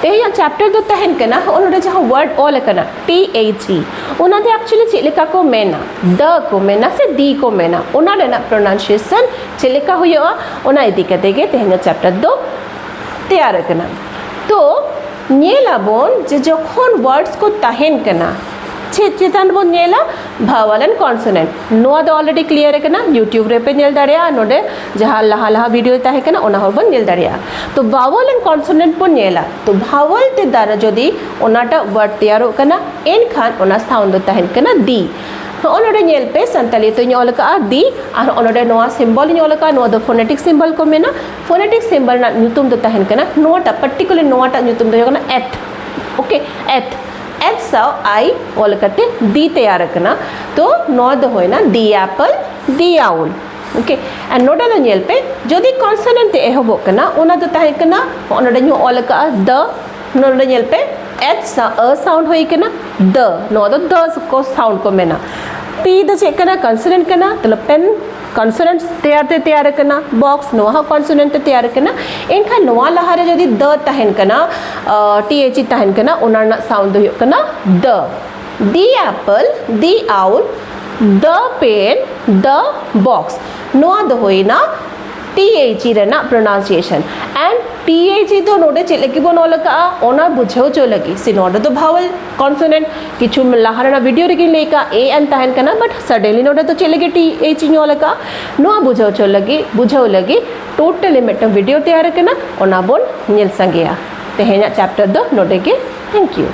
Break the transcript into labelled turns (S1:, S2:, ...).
S1: तेज chapter दो तहन कना ओनोडे जहां वर्ड ऑल कना THE ओना दे एक्चुअली चिलिका को मेना द को मेना से दी को मेना ओना रेना प्रोनाउंसिएशन चिलिका हुआ ओना इदी कते गे तेज चैप्टर दो तैयार कना तो नेलाबोन जे जखन वर्ड्स को तहन कना चेतन बोन नेला भावल एंड कॉन्सोनेंट नो दो ऑलरेडी क्लियर है ना यूट्यूब रे पे नेल दाड़िया नोडे जहां लहा लहा वीडियो ताहे कना ओना हर बोन नेल दाड़िया तो भावल एंड कॉन्सोनेंट बोन नेला तो भावल ते दारा जदी ओनाटा वर्ड तैयार कना एन खान ओना साउंड ताहे कना दी ओनोडे नेल पे संताली तो न्योल का दी और ओनोडे नोआ सिंबल न्योल का नो दो फोनेटिक सिंबल को मेना फोनेटिक सिंबल ना न्यूतुम दो ताहे कना नोटा पर्टिकुलर नोटा न्यूतुम दो कना एथ ओके एथ एथ साव आई ओल करते दी तैयार करना तो नोद होय ना the apple the owl okay and नोडा दो नेल पे जदी कॉन्सोनेंट एहबो कना ओना दो ताहे कना ओनडे न्यू ओल का द नोडा नेल पे एच सा अ साउंड होय कना द नो द को साउंड को मेना पी द चेक कना कॉन्सोनेंट कना तो पेन कॉन्सोनेंट्स तैयार करना बॉक्स नोहा कॉन्सोनेंट तैयार करना इनका नोआ लहारे जदी द तहन कना THE तहन कना ओना साउंड हो कना the the apple the owl the pen the box नोआ द होइना THE रेना प्रोनाउंसिएशन एंड THE तो नोडे चेलकी बो नोलका ओना बुझो चो लगी सी नोडे तो भावल कॉन्सोनेंट किछु लहारना वीडियो रे लेका ए एन तहन कना बट सडनली नोडे तो चलेगे THE नोलका नो बुझो चो लगी टोटल मेट वीडियो तैयार कना ओना बोन नेल संगेया तेहेना चैप्टर दो नोडे के थैंक यू।